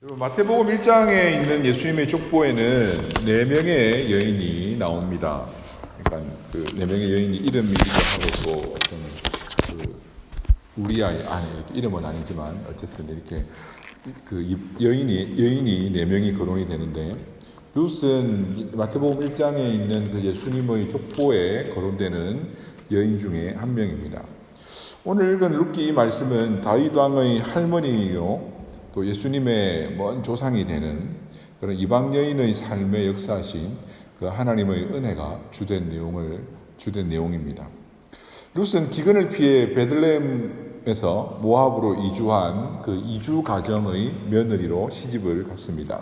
마태복음 1장에 있는 예수님의 족보에는 4명의 여인이 나옵니다. 그러니까 그 4명의 여인이 이름이기도 하고 또 어떤 우리아의 아내, 이름은 아니지만 어쨌든 이렇게 그 여인이 4명이 거론이 되는데, 룻은 마태복음 1장에 있는 그 예수님의 족보에 거론되는 여인 중에 한 명입니다. 오늘 읽은 룻기 이 말씀은 다윗 왕의 할머니요, 또 예수님의 먼 조상이 되는 그런 이방 여인의 삶의 역사하신 그 하나님의 은혜가 주된 내용입니다. 룻은 기근을 피해 베들레헴에서 모압으로 이주한 그 이주 가정의 며느리로 시집을 갔습니다.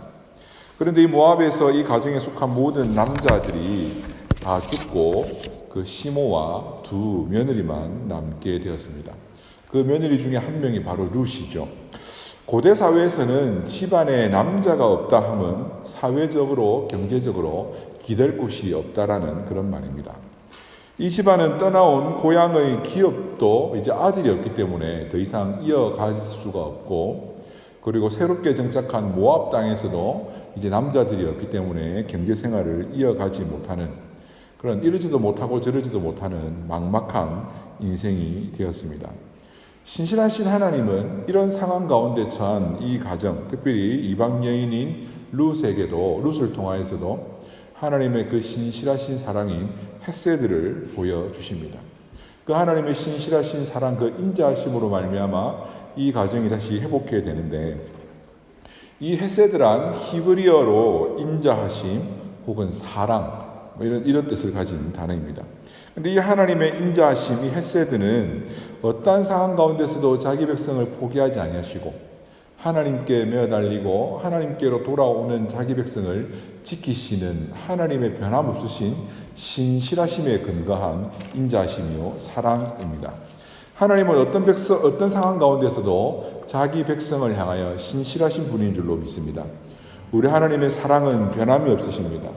그런데 이 모압에서 이 가정에 속한 모든 남자들이 다 죽고 그 시모와 두 며느리만 남게 되었습니다. 그 며느리 중에 한 명이 바로 룻이죠. 고대 사회에서는 집안에 남자가 없다 함은 사회적으로, 경제적으로 기댈 곳이 없다라는 그런 말입니다. 이 집안은 떠나온 고향의 기업도 이제 아들이 없기 때문에 더 이상 이어갈 수가 없고, 그리고 새롭게 정착한 모압 땅에서도 이제 남자들이 없기 때문에 경제 생활을 이어가지 못하는 그런, 이러지도 못하고 저러지도 못하는 막막한 인생이 되었습니다. 신실하신 하나님은 이런 상황 가운데 처한 이 가정, 특별히 이방 여인인 룻을 통하여서도 하나님의 그 신실하신 사랑인 헤세드를 보여주십니다. 그 하나님의 신실하신 사랑, 그 인자하심으로 말미암아 이 가정이 다시 회복해야 되는데, 이 헤세드란 히브리어로 인자하심 혹은 사랑, 이런 뜻을 가진 단어입니다. 그런데 이 하나님의 인자하심, 이 헤세드는 어떠한 상황 가운데서도 자기 백성을 포기하지 아니하시고 하나님께 매어달리고 하나님께로 돌아오는 자기 백성을 지키시는 하나님의 변함없으신 신실하심에 근거한 인자하심이요 사랑입니다. 하나님은 어떤 상황 가운데서도 자기 백성을 향하여 신실하신 분인 줄로 믿습니다. 우리 하나님의 사랑은 변함이 없으십니다.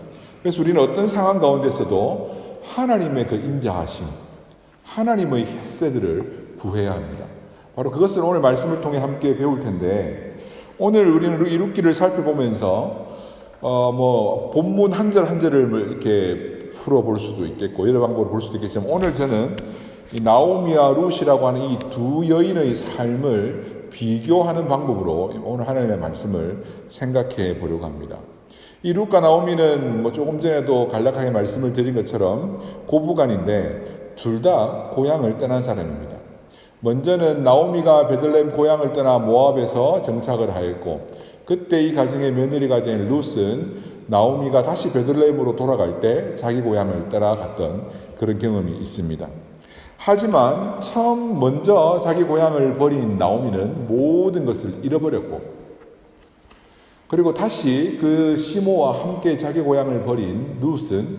그래서 우리는 어떤 상황 가운데서도 하나님의 그 인자하심, 하나님의 헤세드를 구해야 합니다. 바로 그것을 오늘 말씀을 통해 함께 배울 텐데, 오늘 우리는 이 룻기를 살펴보면서 본문 한 절 한 절을 이렇게 풀어볼 수도 있겠고 여러 방법으로 볼 수도 있겠지만, 오늘 저는 이 나오미와 룻이라고 하는 이 두 여인의 삶을 비교하는 방법으로 오늘 하나님의 말씀을 생각해 보려고 합니다. 이 룻과 나오미는 조금 전에도 간략하게 말씀을 드린 것처럼 고부간인데 둘 다 고향을 떠난 사람입니다. 먼저는 나오미가 베들레헴 고향을 떠나 모압에서 정착을 하였고, 그때 이 가정의 며느리가 된 룻은 나오미가 다시 베들레헴으로 돌아갈 때 자기 고향을 따라갔던 그런 경험이 있습니다. 하지만 처음 먼저 자기 고향을 버린 나오미는 모든 것을 잃어버렸고, 그리고 다시 그 시모와 함께 자기 고향을 버린 룻은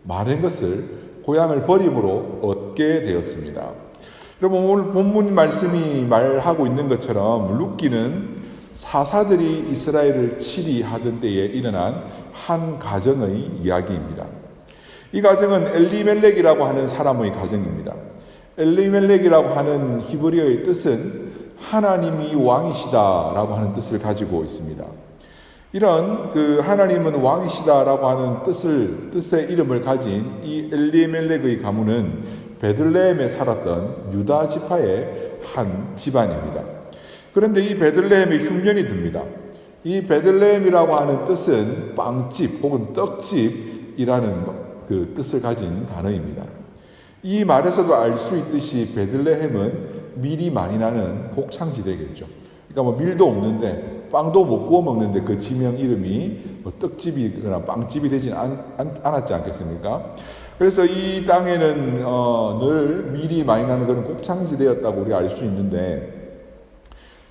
많은 것을 고향을 버림으로 얻게 되었습니다. 여러분, 오늘 본문 말씀이 말하고 있는 것처럼 룻기는 사사들이 이스라엘을 치리하던 때에 일어난 한 가정의 이야기입니다. 이 가정은 엘리멜렉이라고 하는 사람의 가정입니다. 엘리멜렉이라고 하는 히브리어의 뜻은 하나님이 왕이시다라고 하는 뜻을 가지고 있습니다. 이런 그 하나님은 왕이시다라고 하는 뜻의 이름을 가진 이 엘리멜렉의 가문은 베들레헴에 살았던 유다 지파의 한 집안입니다. 그런데 이 베들레헴에 흉년이 듭니다. 이 베들레헴이라고 하는 뜻은 빵집 혹은 떡집이라는 그 뜻을 가진 단어입니다. 이 말에서도 알 수 있듯이 베들레헴은 밀이 많이 나는 곡창지대겠죠. 그러니까 밀도 없는데 빵도 못 구워 먹는데 그 지명 이름이 떡집이거나 빵집이 되진 않았지 않겠습니까? 그래서 이 땅에는 늘 밀이 많이 나는 그런 곡창지대였다고 우리가 알 수 있는데,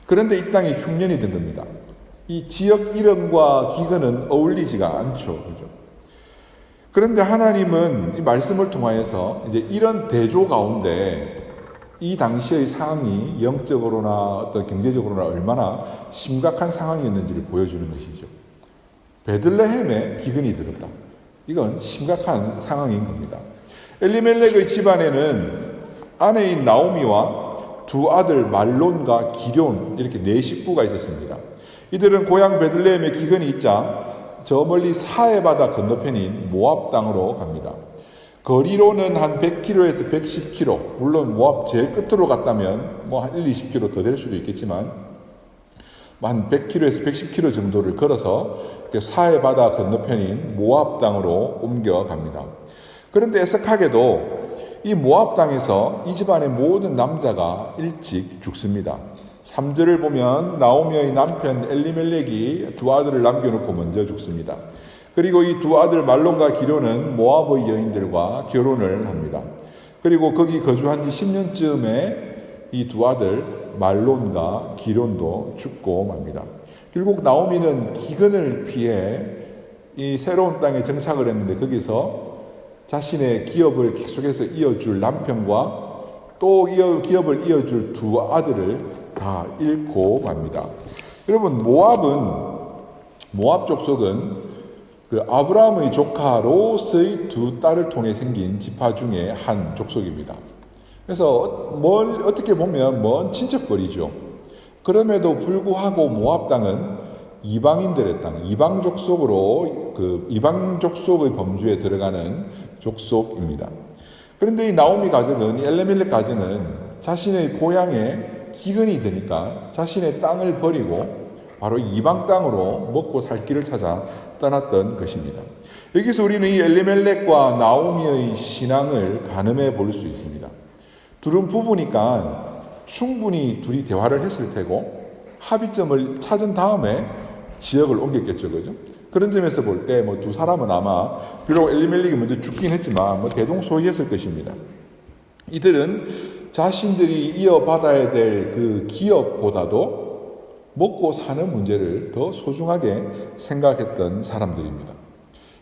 그런데 이 땅에 흉년이 든 겁니다. 이 지역 이름과 기근은 어울리지가 않죠. 그죠? 그런데 하나님은 이 말씀을 통하여서 이제 이런 대조 가운데 이 당시의 상황이 영적으로나 어떤 경제적으로나 얼마나 심각한 상황이었는지를 보여주는 것이죠. 베들레헴에 기근이 들었다. 이건 심각한 상황인 겁니다. 엘리멜렉의 집안에는 아내인 나오미와 두 아들 말론과 기럨, 이렇게 네 식구가 있었습니다. 이들은 고향 베들레헴에 기근이 있자 저 멀리 사해 바다 건너편인 모압 땅으로 갑니다. 거리로는 한 100km에서 110km, 물론 모압 제일 끝으로 갔다면 뭐 한 20km 더 될 수도 있겠지만 한 100km에서 110km 정도를 걸어서 사해 바다 건너편인 모압 땅으로 옮겨갑니다. 그런데 애석하게도 이 모압 땅에서 이 집안의 모든 남자가 일찍 죽습니다. 3절을 보면 나오미의 남편 엘리멜렉이 두 아들을 남겨놓고 먼저 죽습니다. 그리고 이 두 아들 말론과 기료는 모압의 여인들과 결혼을 합니다. 그리고 거기 거주한 지 10년쯤에 이 두 아들 말론과 기료도 죽고 맙니다. 결국 나오미는 기근을 피해 이 새로운 땅에 정착을 했는데 거기서 자신의 기업을 계속해서 이어줄 남편과 또 기업을 이어줄 두 아들을 다 잃고 맙니다. 여러분, 모압 족속은 그 아브라함의 조카 롯의 두 딸을 통해 생긴 지파 중에 한 족속입니다. 그래서 어떻게 보면 먼 친척벌이죠. 그럼에도 불구하고 모압 땅은 이방인들의 땅, 이방 족속의 범주에 들어가는 족속입니다. 그런데 이 나오미 가정은, 엘레멜렉 가정은 자신의 고향에 기근이 되니까 자신의 땅을 버리고 바로 이방 땅으로 먹고 살 길을 찾아 떠났던 것입니다. 여기서 우리는 이 엘리멜렉과 나오미의 신앙을 가늠해 볼 수 있습니다. 둘은 부부니까 충분히 둘이 대화를 했을 테고 합의점을 찾은 다음에 지역을 옮겼겠죠, 그죠? 그런 점에서 볼 때 두 사람은 아마 비록 엘리멜렉이 먼저 죽긴 했지만 대동소이했을 것입니다. 이들은 자신들이 이어받아야 될 그 기업보다도 먹고 사는 문제를 더 소중하게 생각했던 사람들입니다.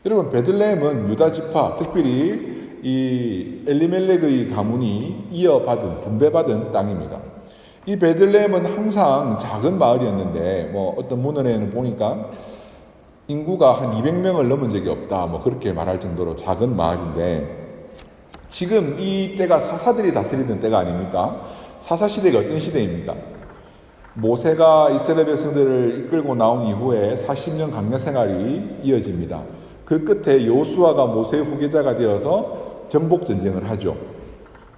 여러분, 베들레헴은 유다 지파, 특별히 이 엘리멜렉의 가문이 이어받은, 분배받은 땅입니다. 이 베들레헴은 항상 작은 마을이었는데, 어떤 문헌에는 보니까 인구가 한 200명을 넘은 적이 없다, 그렇게 말할 정도로 작은 마을인데, 지금 이 때가 사사들이 다스리던 때가 아닙니까? 사사시대가 어떤 시대입니까? 모세가 이스라엘 백성들을 이끌고 나온 이후에 40년 강야 생활이 이어집니다. 그 끝에 여호수아가 모세의 후계자가 되어서 정복전쟁을 하죠.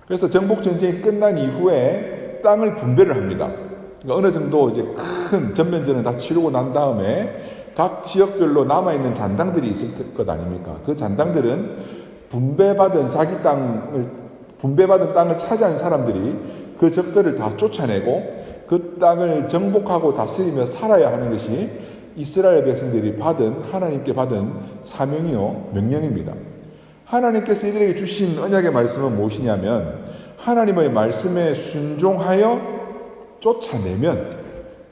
그래서 정복전쟁이 끝난 이후에 땅을 분배를 합니다. 그러니까 어느 정도 이제 큰 전면전을 다 치르고 난 다음에 각 지역별로 남아있는 잔당들이 있을 것 아닙니까? 그 잔당들은 분배받은 땅을 차지한 사람들이 그 적들을 다 쫓아내고 그 땅을 정복하고 다스리며 살아야 하는 것이 이스라엘 백성들이 하나님께 받은 사명이요, 명령입니다. 하나님께서 이들에게 주신 언약의 말씀은 무엇이냐면, 하나님의 말씀에 순종하여 쫓아내면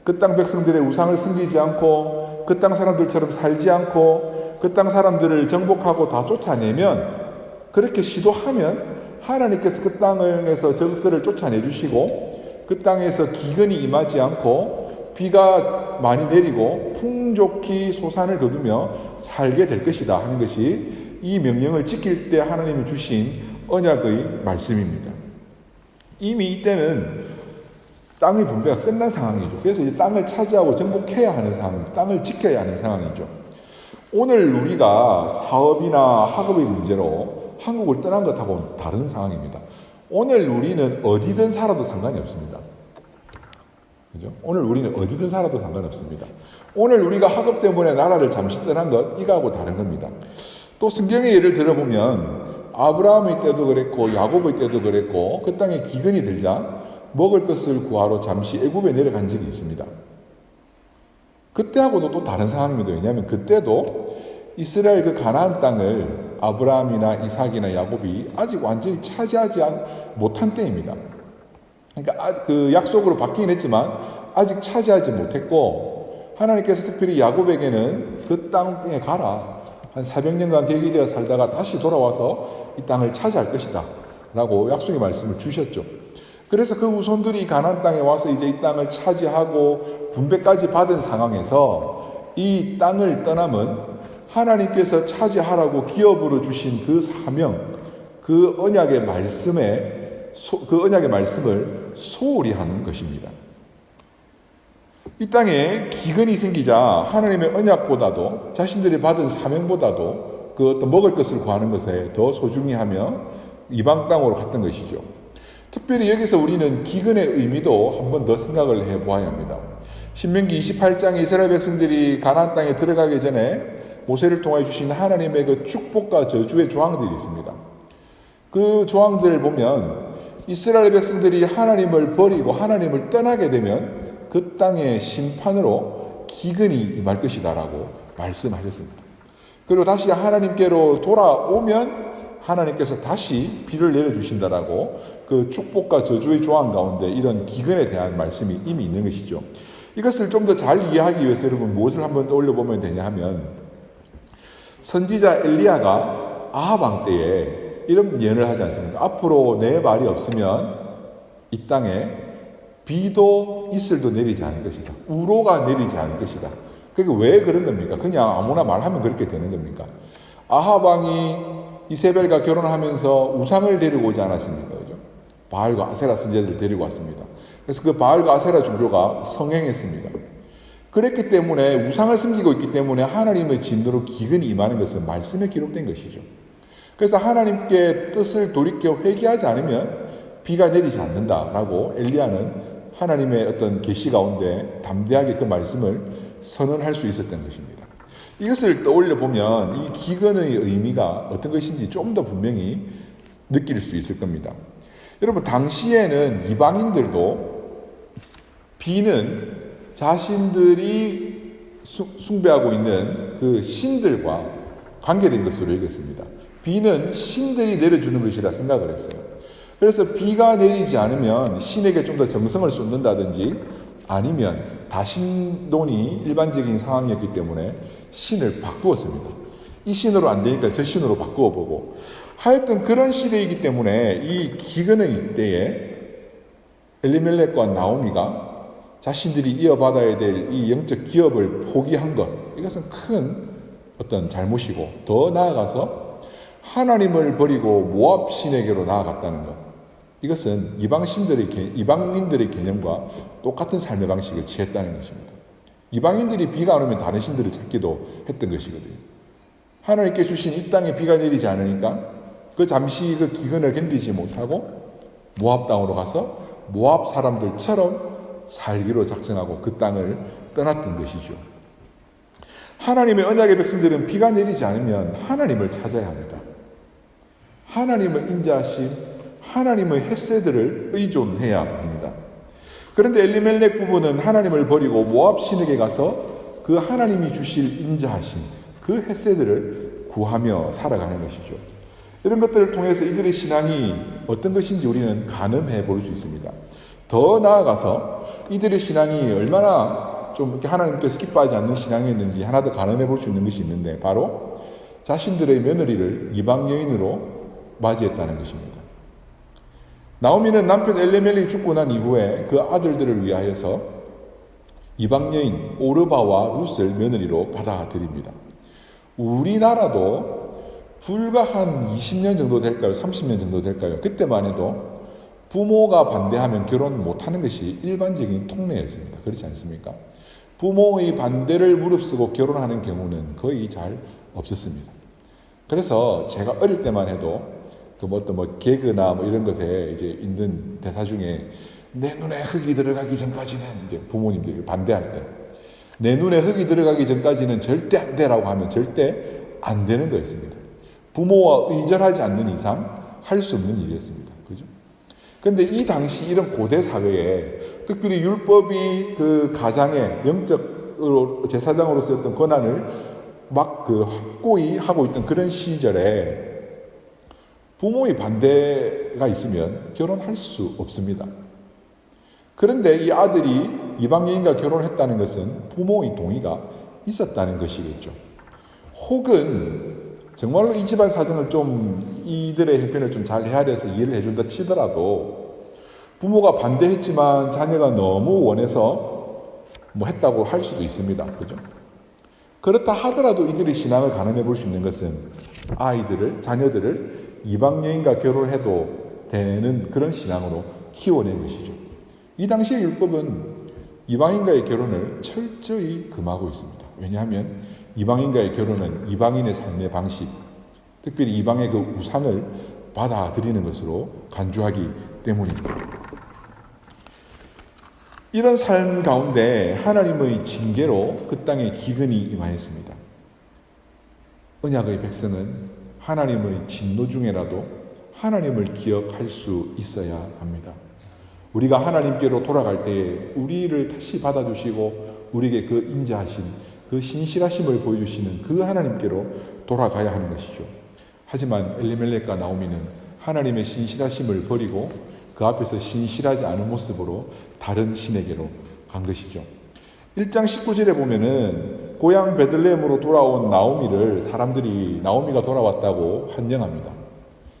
그 땅 백성들의 우상을 섬기지 않고 그 땅 사람들처럼 살지 않고 그 땅 사람들을 정복하고 다 쫓아내면, 그렇게 시도하면 하나님께서 그 땅에서 적들을 쫓아내 주시고 그 땅에서 기근이 임하지 않고 비가 많이 내리고 풍족히 소산을 거두며 살게 될 것이다 하는 것이 이 명령을 지킬 때 하나님이 주신 언약의 말씀입니다. 이미 이때는 땅의 분배가 끝난 상황이죠. 그래서 이제 땅을 차지하고 정복해야 하는 상황입니다. 땅을 지켜야 하는 상황이죠. 오늘 우리가 사업이나 학업의 문제로 한국을 떠난 것하고는 다른 상황입니다. 오늘 우리는 어디든 살아도 상관이 없습니다. 그죠? 오늘 우리는 어디든 살아도 상관없습니다. 오늘 우리가 학업 때문에 나라를 잠시 떠난 것, 이거하고 다른 겁니다. 또 성경의 예를 들어보면 아브라함의 때도 그랬고 야곱의 때도 그랬고 그 땅에 기근이 들자 먹을 것을 구하러 잠시 애굽에 내려간 적이 있습니다. 그때하고도 또 다른 상황입니다. 왜냐하면 그때도 이스라엘 그 가나안 땅을 아브라함이나 이삭이나 야곱이 아직 완전히 차지하지 못한 때입니다. 그러니까 그 약속으로 바뀌긴 했지만 아직 차지하지 못했고, 하나님께서 특별히 야곱에게는 그 땅에 가라, 한 400년간 대기되어 살다가 다시 돌아와서 이 땅을 차지할 것이다 라고 약속의 말씀을 주셨죠. 그래서 그 후손들이 가나안 땅에 와서 이제 이 땅을 차지하고 분배까지 받은 상황에서 이 땅을 떠남은 하나님께서 차지하라고 기업으로 주신 그 사명, 그 언약의 말씀을 소홀히 하는 것입니다. 이 땅에 기근이 생기자 하나님의 언약보다도 자신들이 받은 사명보다도 그 어떤 먹을 것을 구하는 것에 더 소중히 하며 이방 땅으로 갔던 것이죠. 특별히 여기서 우리는 기근의 의미도 한 번 더 생각을 해보아야 합니다. 신명기 28장에 이스라엘 백성들이 가나안 땅에 들어가기 전에 모세를 통해 주신 하나님의 그 축복과 저주의 조항들이 있습니다. 그 조항들을 보면 이스라엘 백성들이 하나님을 버리고 하나님을 떠나게 되면 그 땅의 심판으로 기근이 임할 것이다라고 말씀하셨습니다. 그리고 다시 하나님께로 돌아오면 하나님께서 다시 비를 내려주신다라고 그 축복과 저주의 조항 가운데 이런 기근에 대한 말씀이 이미 있는 것이죠. 이것을 좀 더 잘 이해하기 위해서 여러분 무엇을 한번 떠올려 보면 되냐 하면 선지자 엘리야가 아합 왕 때에 이런 예언을 하지 않습니까? 앞으로 내 말이 없으면 이 땅에 비도 이슬도 내리지 않을 것이다. 우로가 내리지 않을 것이다. 그게 왜 그런 겁니까? 그냥 아무나 말하면 그렇게 되는 겁니까? 아합 왕이 이세벨과 결혼하면서 우상을 데리고 오지 않았습니까? 그죠? 바알과 아세라 선지자들을 데리고 왔습니다. 그래서 그 바알과 아세라 종교가 성행했습니다. 그랬기 때문에 우상을 섬기고 있기 때문에 하나님의 진노로 기근이 임하는 것은 말씀에 기록된 것이죠. 그래서 하나님께 뜻을 돌이켜 회개하지 않으면 비가 내리지 않는다라고 엘리야는 하나님의 어떤 계시 가운데 담대하게 그 말씀을 선언할 수 있었던 것입니다. 이것을 떠올려 보면 이 기근의 의미가 어떤 것인지 좀 더 분명히 느낄 수 있을 겁니다. 여러분 당시에는 이방인들도 비는 자신들이 숭배하고 있는 그 신들과 관계된 것으로 여겼습니다. 비는 신들이 내려주는 것이라 생각을 했어요. 그래서 비가 내리지 않으면 신에게 좀 더 정성을 쏟는다든지 아니면 다신돈이 일반적인 상황이었기 때문에 신을 바꾸었습니다. 이 신으로 안 되니까 저 신으로 바꾸어 보고 하여튼 그런 시대이기 때문에 이 기근의 때에 엘리멜렉과 나오미가 자신들이 이어받아야 될 이 영적 기업을 포기한 것, 이것은 큰 어떤 잘못이고 더 나아가서 하나님을 버리고 모압 신에게로 나아갔다는 것, 이것은 이방인들의 개념과 똑같은 삶의 방식을 취했다는 것입니다. 이방인들이 비가 안 오면 다른 신들을 찾기도 했던 것이거든요. 하나님께 주신 이 땅에 비가 내리지 않으니까 그 잠시 그 기근을 견디지 못하고 모압 땅으로 가서 모압 사람들처럼 살기로 작정하고 그 땅을 떠났던 것이죠. 하나님의 언약의 백성들은 비가 내리지 않으면 하나님을 찾아야 합니다. 하나님을 인자하신 하나님의 헤세드를 의존해야 합니다. 그런데 엘리멜렉 부부는 하나님을 버리고 모압 신에게 가서 그 하나님이 주실 인자하신 그 헤세드를 구하며 살아가는 것이죠. 이런 것들을 통해서 이들의 신앙이 어떤 것인지 우리는 가늠해 볼 수 있습니다. 더 나아가서 이들의 신앙이 얼마나 좀 이렇게 하나님께서 기뻐하지 않는 신앙이었는지 하나 더 가늠해 볼 수 있는 것이 있는데 바로 자신들의 며느리를 이방 여인으로 맞이했다는 것입니다. 나오미는 남편 엘리멜렉이 죽고 난 이후에 그 아들들을 위하여서 이방 여인 오르바와 룻을 며느리로 받아들입니다. 우리나라도 불과 한 20년 정도 될까요? 30년 정도 될까요? 그때만 해도 부모가 반대하면 결혼 못하는 것이 일반적인 통례였습니다. 그렇지 않습니까? 부모의 반대를 무릅쓰고 결혼하는 경우는 거의 잘 없었습니다. 그래서 제가 어릴 때만 해도 어떤 개그나 이런 것에 이제 있는 대사 중에 내 눈에 흙이 들어가기 전까지는 이제 부모님들이 반대할 때 내 눈에 흙이 들어가기 전까지는 절대 안 되라고 하면 절대 안 되는 거였습니다. 부모와 의절하지 않는 이상 할 수 없는 일이었습니다. 그죠? 근데 이 당시 이런 고대 사회에 특별히 율법이 그 가장의 영적으로 제사장으로서 어떤 권한을 막 확고히 하고 있던 그런 시절에 부모의 반대가 있으면 결혼할 수 없습니다. 그런데 이 아들이 이방 여인과 결혼했다는 것은 부모의 동의가 있었다는 것이겠죠. 혹은 정말로 이 집안 사정을 좀 이들의 형편을 좀 잘 헤아려서 이해를 해준다 치더라도 부모가 반대했지만 자녀가 너무 원해서 했다고 할 수도 있습니다. 그죠? 그렇다 하더라도 이들의 신앙을 가늠해 볼 수 있는 것은 자녀들을 이방 여인과 결혼해도 되는 그런 신앙으로 키워낸 것이죠. 이 당시의 율법은 이방인과의 결혼을 철저히 금하고 있습니다. 왜냐하면 이방인과의 결혼은 이방인의 삶의 방식, 특별히 이방의 그 우상을 받아들이는 것으로 간주하기 때문입니다. 이런 삶 가운데 하나님의 징계로 그 땅에 기근이 임하였습니다. 언약의 백성은 하나님의 진노 중에라도 하나님을 기억할 수 있어야 합니다. 우리가 하나님께로 돌아갈 때에 우리를 다시 받아주시고 우리에게 그 인자하심, 그 신실하심을 보여주시는 그 하나님께로 돌아가야 하는 것이죠. 하지만 엘리멜렉과 나오미는 하나님의 신실하심을 버리고 그 앞에서 신실하지 않은 모습으로 다른 신에게로 간 것이죠. 1장 19절에 보면은 고향 베들레헴으로 돌아온 나오미를 사람들이 나오미가 돌아왔다고 환영합니다.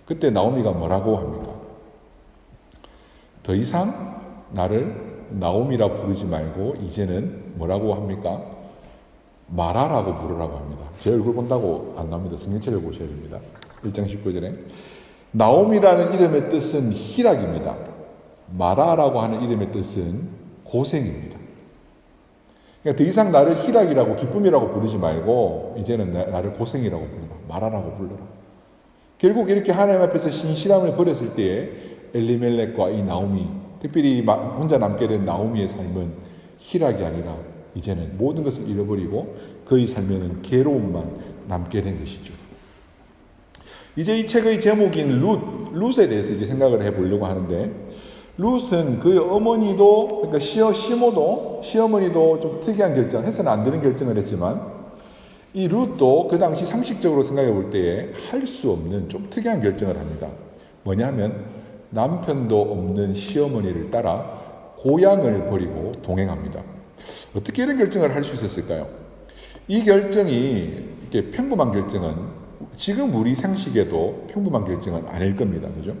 그때 나오미가 뭐라고 합니까? 더 이상 나를 나오미라 부르지 말고 이제는 뭐라고 합니까? 마라라고 부르라고 합니다. 제 얼굴 본다고 안 나옵니다. 성경책을 보셔야 됩니다. 1장 19절에 나오미라는 이름의 뜻은 희락입니다. 마라라고 하는 이름의 뜻은 고생입니다. 그러니까 더 이상 나를 희락이라고 기쁨이라고 부르지 말고 이제는 나를 고생이라고 부르라. 마라라고 불러라. 결국 이렇게 하나님 앞에서 신실함을 버렸을 때에 엘리멜렉과 이 나오미, 특별히 혼자 남게 된 나오미의 삶은 희락이 아니라 이제는 모든 것을 잃어버리고 그의 삶에는 괴로움만 남게 된 것이죠. 이제 이 책의 제목인 룻에 대해서 이제 생각을 해보려고 하는데, 룻은 그의 어머니도, 그러니까 시어머니도 좀 특이한 결정, 해서는 안 되는 결정을 했지만, 이 룻도 그 당시 상식적으로 생각해 볼 때에 할 수 없는 좀 특이한 결정을 합니다. 뭐냐면, 남편도 없는 시어머니를 따라 고향을 버리고 동행합니다. 어떻게 이런 결정을 할 수 있었을까요? 이 결정이 이렇게 평범한 결정은 지금 우리 상식에도 평범한 결정은 아닐 겁니다. 그죠?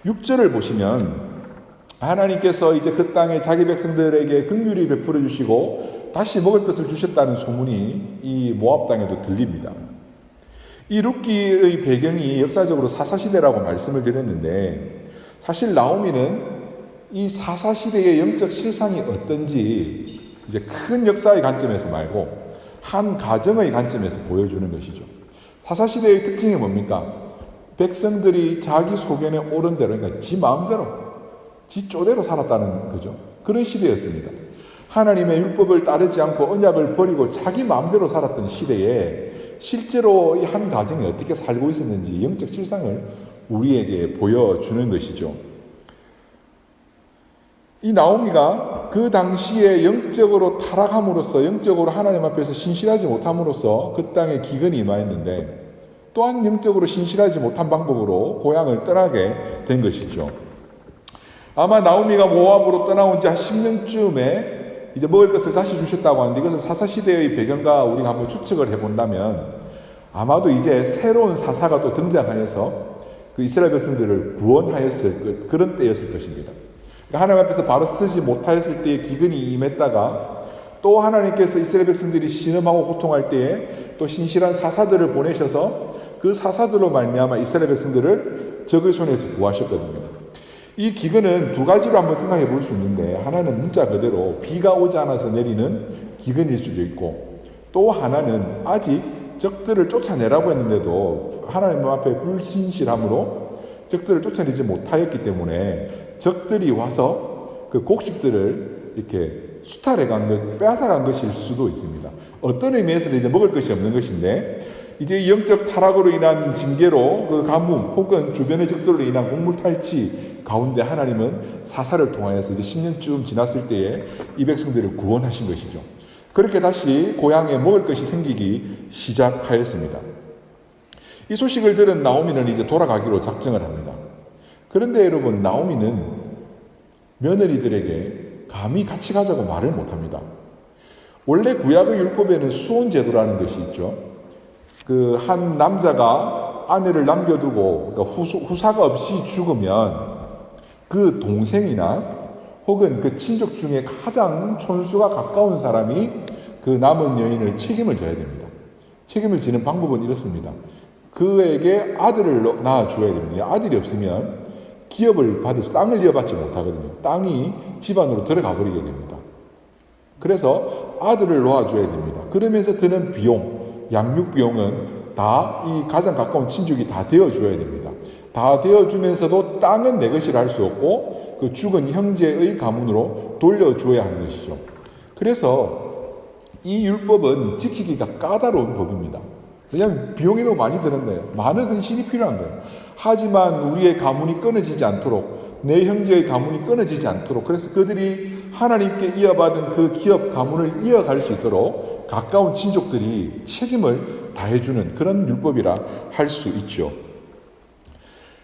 6절을 보시면 하나님께서 이제 그 땅에 자기 백성들에게 긍휼히 베풀어 주시고 다시 먹을 것을 주셨다는 소문이 이 모압 땅에도 들립니다. 이 룻기의 배경이 역사적으로 사사시대라고 말씀을 드렸는데, 사실 나오미는 이 사사시대의 영적 실상이 어떤지 이제 큰 역사의 관점에서 말고 한 가정의 관점에서 보여주는 것이죠. 사사시대의 특징이 뭡니까? 백성들이 자기 소견에 옳은 대로, 그러니까 지 마음대로, 지 쪼대로 살았다는 거죠. 그런 시대였습니다. 하나님의 율법을 따르지 않고 언약을 버리고 자기 마음대로 살았던 시대에 실제로 이 한 가정이 어떻게 살고 있었는지 영적 실상을 우리에게 보여주는 것이죠. 이 나오미가 그 당시에 영적으로 타락함으로써, 영적으로 하나님 앞에서 신실하지 못함으로써 그 땅에 기근이 임하였는데, 또한 영적으로 신실하지 못한 방법으로 고향을 떠나게 된 것이죠. 아마 나오미가 모압으로 떠나온 지 한 10년쯤에 이제 먹을 것을 다시 주셨다고 하는데, 이것을 사사시대의 배경과 우리가 한번 추측을 해본다면 아마도 이제 새로운 사사가 또 등장하여서 그 이스라엘 백성들을 구원하였을 그런 때였을 것입니다. 하나님 앞에서 바로 쓰지 못하였을 때에 기근이 임했다가 또 하나님께서 이스라엘 백성들이 신음하고 고통할 때에 또 신실한 사사들을 보내셔서 그 사사들로 말미암아 이스라엘 백성들을 적의 손에서 구하셨거든요. 이 기근은 두 가지로 한번 생각해 볼 수 있는데, 하나는 문자 그대로 비가 오지 않아서 내리는 기근일 수도 있고, 또 하나는 아직 적들을 쫓아내라고 했는데도 하나님 앞에 불신실함으로 적들을 쫓아내지 못하였기 때문에 적들이 와서 그 곡식들을 이렇게 수탈해 간 것, 빼앗아간 것일 수도 있습니다. 어떤 의미에서는 이제 먹을 것이 없는 것인데, 이제 영적 타락으로 인한 징계로 그 가뭄 혹은 주변의 적들로 인한 곡물 탈취 가운데 하나님은 사사를 통하여서 이제 10년쯤 지났을 때에 이 백성들을 구원하신 것이죠. 그렇게 다시 고향에 먹을 것이 생기기 시작하였습니다. 이 소식을 들은 나오미는 이제 돌아가기로 작정을 합니다. 그런데 여러분, 나오미는 며느리들에게 감히 같이 가자고 말을 못합니다. 원래 구약의 율법에는 수혼제도라는 것이 있죠. 그 한 남자가 아내를 남겨두고, 그러니까 후사가 없이 죽으면 그 동생이나 혹은 그 친족 중에 가장 촌수가 가까운 사람이 그 남은 여인을 책임을 져야 됩니다. 책임을 지는 방법은 이렇습니다. 그에게 아들을 낳아줘야 됩니다. 아들이 없으면 기업을 받을 수, 땅을 이어받지 못하거든요. 땅이 집안으로 들어가 버리게 됩니다. 그래서 아들을 놓아줘야 됩니다. 그러면서 드는 비용, 양육 비용은 다 이 가장 가까운 친족이 다 되어줘야 됩니다. 다 되어주면서도 땅은 내 것이라 할 수 없고 그 죽은 형제의 가문으로 돌려줘야 하는 것이죠. 그래서 이 율법은 지키기가 까다로운 법입니다. 왜냐하면 비용이 너무 많이 드는 거예요. 많은 헌신이 필요한 거예요. 하지만 우리의 가문이 끊어지지 않도록, 내 형제의 가문이 끊어지지 않도록, 그래서 그들이 하나님께 이어받은 그 기업 가문을 이어갈 수 있도록 가까운 친족들이 책임을 다해주는 그런 율법이라 할 수 있죠.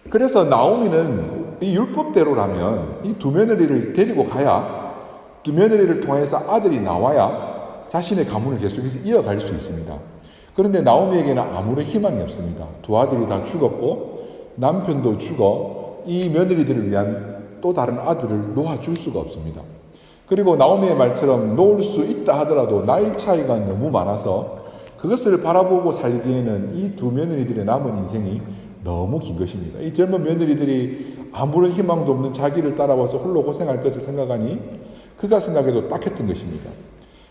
그래서 나오미는 이 율법대로라면 이 두 며느리를 데리고 가야, 두 며느리를 통해서 아들이 나와야 자신의 가문을 계속해서 이어갈 수 있습니다. 그런데 나오미에게는 아무런 희망이 없습니다. 두 아들이 다 죽었고 남편도 죽어 이 며느리들을 위한 또 다른 아들을 놓아줄 수가 없습니다. 그리고 나오미의 말처럼 놓을 수 있다 하더라도 나이 차이가 너무 많아서 그것을 바라보고 살기에는 이 두 며느리들의 남은 인생이 너무 긴 것입니다. 이 젊은 며느리들이 아무런 희망도 없는 자기를 따라와서 홀로 고생할 것을 생각하니 그가 생각해도 딱했던 것입니다.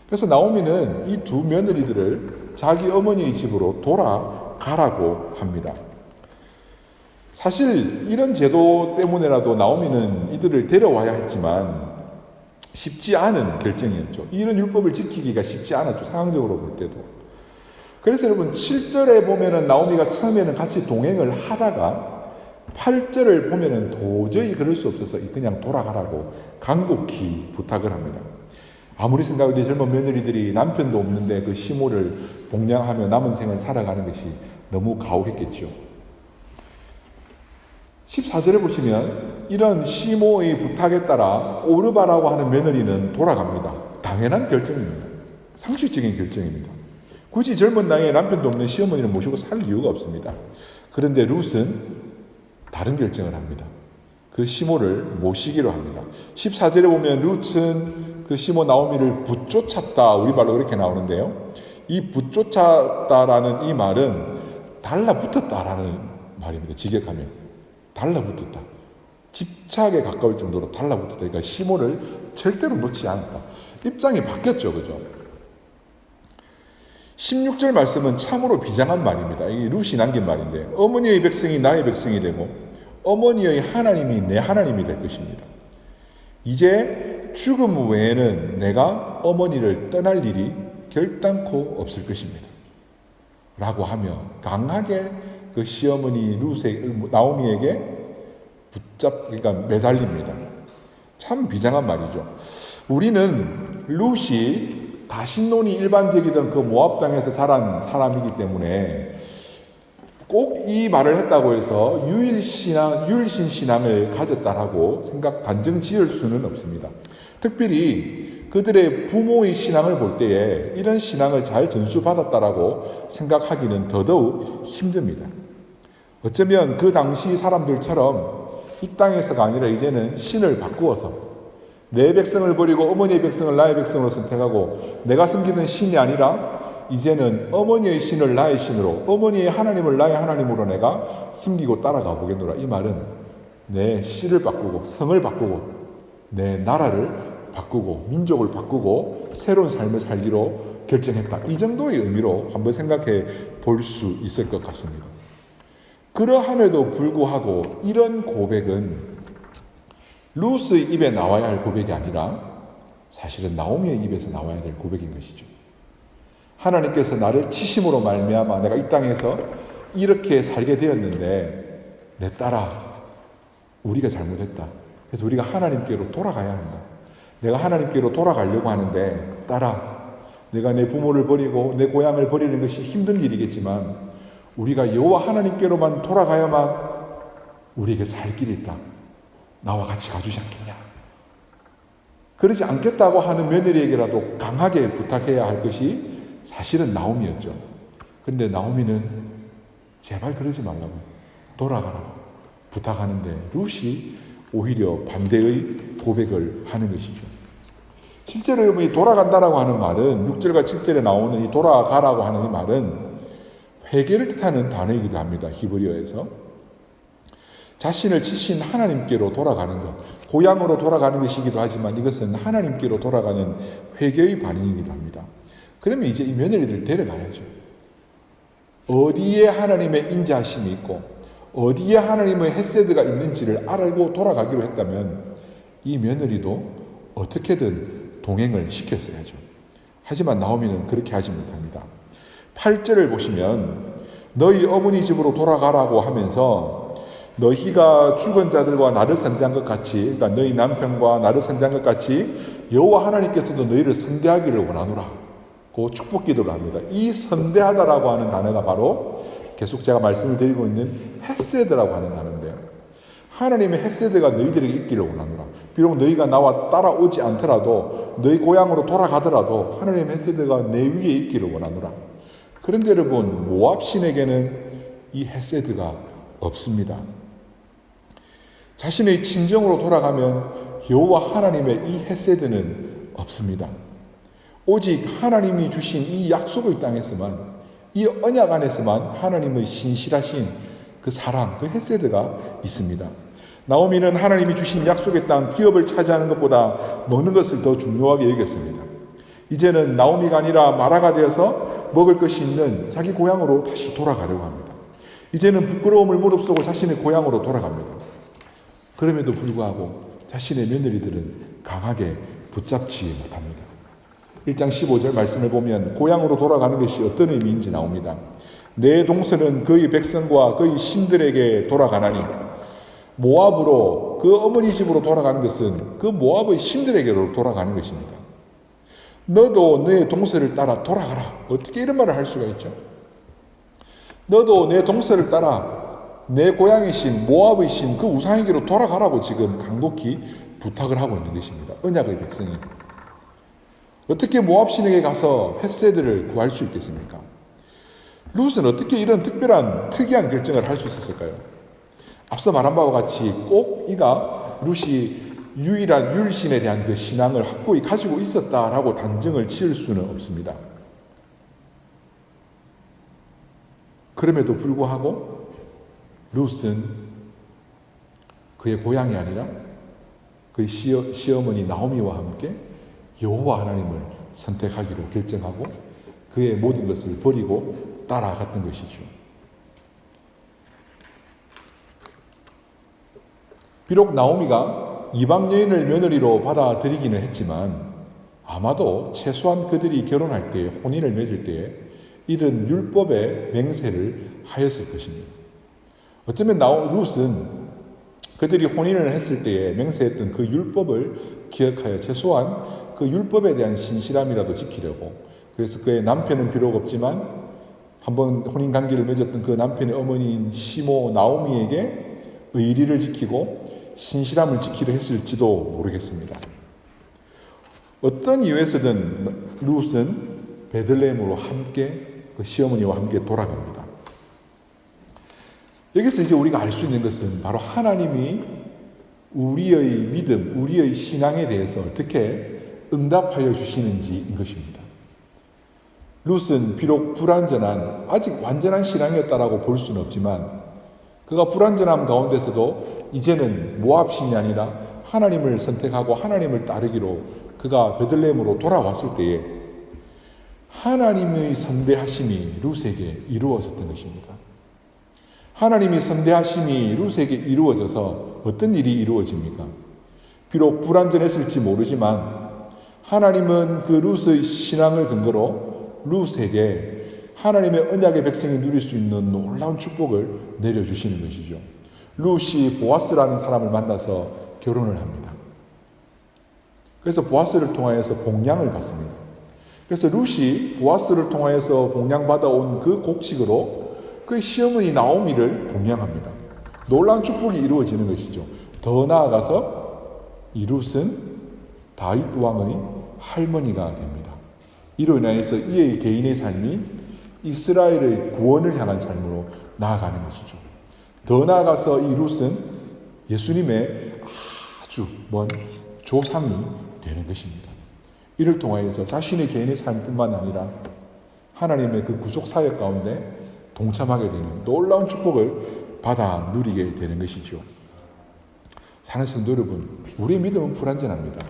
그래서 나오미는 이 두 며느리들을 자기 어머니의 집으로 돌아가라고 합니다. 사실 이런 제도 때문에라도 나오미는 이들을 데려와야 했지만 쉽지 않은 결정이었죠. 이런 율법을 지키기가 쉽지 않았죠. 상황적으로 볼 때도. 그래서 여러분 7절에 보면은 나오미가 처음에는 같이 동행을 하다가 8절을 보면은 도저히 그럴 수 없어서 그냥 돌아가라고 간곡히 부탁을 합니다. 아무리 생각해도 젊은 며느리들이 남편도 없는데 그 시모를 복양하며 남은 생을 살아가는 것이 너무 가혹했겠죠. 14절에 보시면 이런 시모의 부탁에 따라 오르바라고 하는 며느리는 돌아갑니다. 당연한 결정입니다. 상식적인 결정입니다. 굳이 젊은 나이에 남편도 없는 시어머니를 모시고 살 이유가 없습니다. 그런데 룻은 다른 결정을 합니다. 그 시모를 모시기로 합니다. 14절에 보면 룻은 그 시모 나오미를 붙쫓았다. 우리 말로 그렇게 나오는데요. 이 붙쫓았다라는 이 말은 달라붙었다라는 말입니다. 직역하면. 달라붙었다. 집착에 가까울 정도로 달라붙었다. 그러니까 시모를 절대로 놓지 않았다. 입장이 바뀌었죠. 그죠? 16절 말씀은 참으로 비장한 말입니다. 이게 룻이 남긴 말인데 어머니의 백성이 나의 백성이 되고 어머니의 하나님이 내 하나님이 될 것입니다. 이제 죽음 외에는 내가 어머니를 떠날 일이 결단코 없을 것입니다. 라고 하며 강하게 그 시어머니 나오미에게 그러니까 매달립니다. 참 비장한 말이죠. 우리는 룻이 다신론이 일반적이던 그 모압 땅에서 자란 사람이기 때문에 꼭 이 말을 했다고 해서 유일신 신앙을 가졌다라고 단정 지을 수는 없습니다. 특별히 그들의 부모의 신앙을 볼 때에 이런 신앙을 잘 전수받았다라고 생각하기는 더더욱 힘듭니다. 어쩌면 그 당시 사람들처럼 이 땅에서가 아니라 이제는 신을 바꾸어서 내 백성을 버리고 어머니의 백성을 나의 백성으로 선택하고 내가 섬기는 신이 아니라 이제는 어머니의 신을 나의 신으로 어머니의 하나님을 나의 하나님으로 내가 섬기고 따라가 보겠노라. 이 말은 내 씨를 바꾸고 성을 바꾸고 내 나라를 바꾸고 민족을 바꾸고 새로운 삶을 살기로 결정했다. 이 정도의 의미로 한번 생각해 볼 수 있을 것 같습니다. 그러함에도 불구하고 이런 고백은 룻의 입에 나와야 할 고백이 아니라 사실은 나오미의 입에서 나와야 될 고백인 것이죠. 하나님께서 나를 치심으로 말미암아 내가 이 땅에서 이렇게 살게 되었는데 내 딸아 우리가 잘못했다. 그래서 우리가 하나님께로 돌아가야 한다. 내가 하나님께로 돌아가려고 하는데 딸아 내가 내 부모를 버리고 내 고향을 버리는 것이 힘든 일이겠지만 우리가 여호와 하나님께로만 돌아가야만 우리에게 살 길이 있다. 나와 같이 가주지 않겠냐. 그러지 않겠다고 하는 며느리에게라도 강하게 부탁해야 할 것이 사실은 나오미였죠. 그런데 나오미는 제발 그러지 말라고 돌아가라고 부탁하는데 룻이 오히려 반대의 고백을 하는 것이죠. 실제로 여러분이 돌아간다라고 하는 말은 6절과 7절에 나오는 이 돌아가라고 하는 이 말은 회개를 뜻하는 단어이기도 합니다. 히브리어에서. 자신을 치신 하나님께로 돌아가는 것, 고향으로 돌아가는 것이기도 하지만 이것은 하나님께로 돌아가는 회개의 반응이기도 합니다. 그러면 이제 이 며느리를 데려가야죠. 어디에 하나님의 인자하심이 있고 어디에 하나님의 헤세드가 있는지를 알고 돌아가기로 했다면 이 며느리도 어떻게든 동행을 시켰어야죠. 하지만 나오미는 그렇게 하지 못합니다. 8절을 보시면 너희 어머니 집으로 돌아가라고 하면서 너희가 죽은 자들과 나를 선대한 것 같이, 그러니까 너희 남편과 나를 선대한 것 같이 여호와 하나님께서도 너희를 선대하기를 원하노라. 그 축복 기도를 합니다. 이 선대하다라고 하는 단어가 바로 계속 제가 말씀을 드리고 있는 헤세드라고 하는 단어인데요. 하나님의 헤세드가 너희들에게 있기를 원하노라. 비록 너희가 나와 따라오지 않더라도 너희 고향으로 돌아가더라도 하나님의 헤세드가 내 위에 있기를 원하노라. 그런데 여러분, 모압 신에게는 이 헤세드가 없습니다. 자신의 친정으로 돌아가면 여호와 하나님의 이 헤세드는 없습니다. 오직 하나님이 주신 이 약속의 땅에서만, 이 언약 안에서만 하나님의 신실하신 그 사랑, 그 헤세드가 있습니다. 나오미는 하나님이 주신 약속의 땅, 기업을 차지하는 것보다 먹는 것을 더 중요하게 여겼습니다. 이제는 나오미가 아니라 마라가 되어서 먹을 것이 있는 자기 고향으로 다시 돌아가려고 합니다. 이제는 부끄러움을 무릅쓰고 자신의 고향으로 돌아갑니다. 그럼에도 불구하고 자신의 며느리들은 강하게 붙잡지 못합니다. 1장 15절 말씀을 보면 고향으로 돌아가는 것이 어떤 의미인지 나옵니다. 내 동서는 그의 백성과 그의 신들에게 돌아가나니, 모압으로, 그 어머니 집으로 돌아가는 것은 그 모압의 신들에게로 돌아가는 것입니다. 너도 내 동서를 따라 돌아가라. 어떻게 이런 말을 할 수가 있죠? 너도 내 동서를 따라 내 고향의 신, 모압의 신, 그 우상에게로 돌아가라고 지금 간곡히 부탁을 하고 있는 것입니다. 언약의 백성이. 어떻게 모압 신에게 가서 헤세드를 구할 수 있겠습니까? 룻은 어떻게 이런 특이한 결정을 할 수 있었을까요? 앞서 말한 바와 같이 꼭 이가 룻이 유일한 율신에 대한 그 신앙을 확고히 가지고 있었다라고 단정을 지을 수는 없습니다. 그럼에도 불구하고 룻은 그의 고향이 아니라 그의 시어머니 나오미와 함께 여호와 하나님을 선택하기로 결정하고 그의 모든 것을 버리고 따라갔던 것이죠. 비록 나오미가 이방 여인을 며느리로 받아들이기는 했지만 아마도 최소한 그들이 결혼할 때, 혼인을 맺을 때에 이런 율법의 맹세를 하였을 것입니다. 어쩌면 룻은 그들이 혼인을 했을 때에 맹세했던 그 율법을 기억하여 최소한 그 율법에 대한 신실함이라도 지키려고, 그래서 그의 남편은 비록 없지만 한번 혼인 관계를 맺었던 그 남편의 어머니인 시모 나오미에게 의리를 지키고 신실함을 지키려 했을지도 모르겠습니다. 어떤 이유에서든 룻은 베들레헴으로 함께 그 시어머니와 함께 돌아갑니다. 여기서 이제 우리가 알 수 있는 것은 바로 하나님이 우리의 믿음, 우리의 신앙에 대해서 어떻게 응답하여 주시는지인 것입니다. 룻은 비록 불완전한, 아직 완전한 신앙이었다라고 볼 수는 없지만 그가 불완전함 가운데서도 이제는 모압 신이 아니라 하나님을 선택하고 하나님을 따르기로 그가 베들레헴으로 돌아왔을 때에 하나님의 선대하심이 룻에게 이루어졌던 것입니다. 하나님이 선대하심이 룻에게 이루어져서 어떤 일이 이루어집니까? 비록 불완전했을지 모르지만 하나님은 그 룻의 신앙을 근거로 룻에게 하나님의 언약의 백성이 누릴 수 있는 놀라운 축복을 내려주시는 것이죠. 룻이 보아스라는 사람을 만나서 결혼을 합니다. 그래서 보아스를 통하여서 복량을 받습니다. 그래서 룻이 보아스를 통하여서 복량받아온 그 곡식으로 그 시어머니 나오미를 복량합니다. 놀라운 축복이 이루어지는 것이죠. 더 나아가서 이 룻은 다윗 왕의 할머니가 됩니다. 이로 인하여서 이의 개인의 삶이 이스라엘의 구원을 향한 삶으로 나아가는 것이죠. 더 나아가서 이 룻은 예수님의 아주 먼 조상이 되는 것입니다. 이를 통하여서 자신의 개인의 삶뿐만 아니라 하나님의 그 구속 사역 가운데 동참하게 되는 놀라운 축복을 받아 누리게 되는 것이죠. 사랑하는 성도 여러분, 우리의 믿음은 불완전합니다.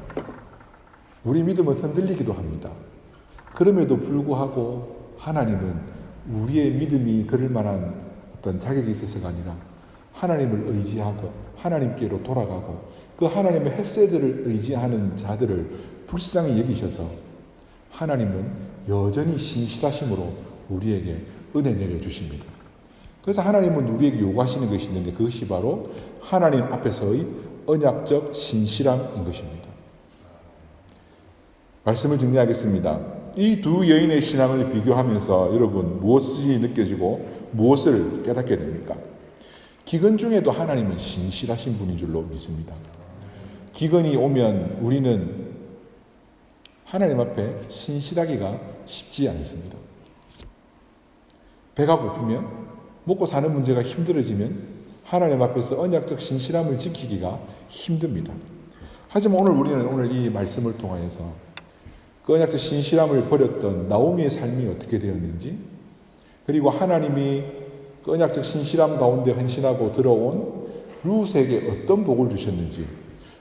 우리의 믿음은 흔들리기도 합니다. 그럼에도 불구하고 하나님은 우리의 믿음이 그럴 만한 어떤 자격이 있어서가 아니라 하나님을 의지하고 하나님께로 돌아가고 그 하나님의 헷세들을 의지하는 자들을 불쌍히 여기셔서 하나님은 여전히 신실하심으로 우리에게 은혜 내려주십니다. 그래서 하나님은 우리에게 요구하시는 것이 있는데 그것이 바로 하나님 앞에서의 언약적 신실함인 것입니다. 말씀을 정리하겠습니다. 이 두 여인의 신앙을 비교하면서 여러분 무엇이 느껴지고 무엇을 깨닫게 됩니까? 기근 중에도 하나님은 신실하신 분인 줄로 믿습니다. 기근이 오면 우리는 하나님 앞에 신실하기가 쉽지 않습니다. 배가 고프면 먹고 사는 문제가 힘들어지면 하나님 앞에서 언약적 신실함을 지키기가 힘듭니다. 하지만 오늘 이 말씀을 통하여서 그 언약적 신실함을 버렸던 나오미의 삶이 어떻게 되었는지, 그리고 하나님이 그 언약적 신실함 가운데 헌신하고 들어온 룻에게 어떤 복을 주셨는지,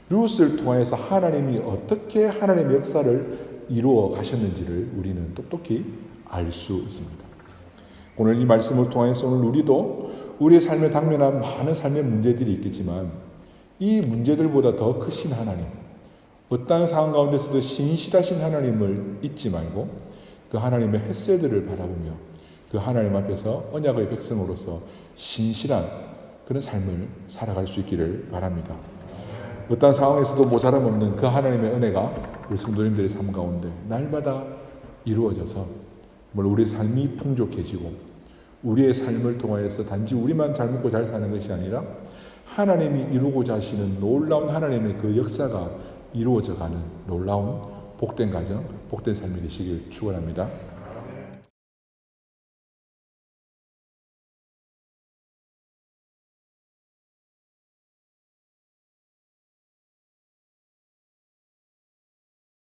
룻을 통해서 하나님이 어떻게 하나님의 역사를 이루어 가셨는지를 우리는 똑똑히 알 수 있습니다. 오늘 이 말씀을 통해서 오늘 우리도 우리의 삶에 당면한 많은 삶의 문제들이 있겠지만 이 문제들보다 더 크신 하나님, 어떠한 상황 가운데서도 신실하신 하나님을 잊지 말고 그 하나님의 헷세들을 바라보며 그 하나님 앞에서 언약의 백성으로서 신실한 그런 삶을 살아갈 수 있기를 바랍니다. 어떠한 상황에서도 모자람 없는 그 하나님의 은혜가 우리 성도님들의 삶 가운데 날마다 이루어져서 우리의 삶이 풍족해지고 우리의 삶을 통하여서 단지 우리만 잘 먹고 잘 사는 것이 아니라 하나님이 이루고자 하시는 놀라운 하나님의 그 역사가 이루어져가는 놀라운 복된 가정, 복된 삶이 되시길 축원합니다.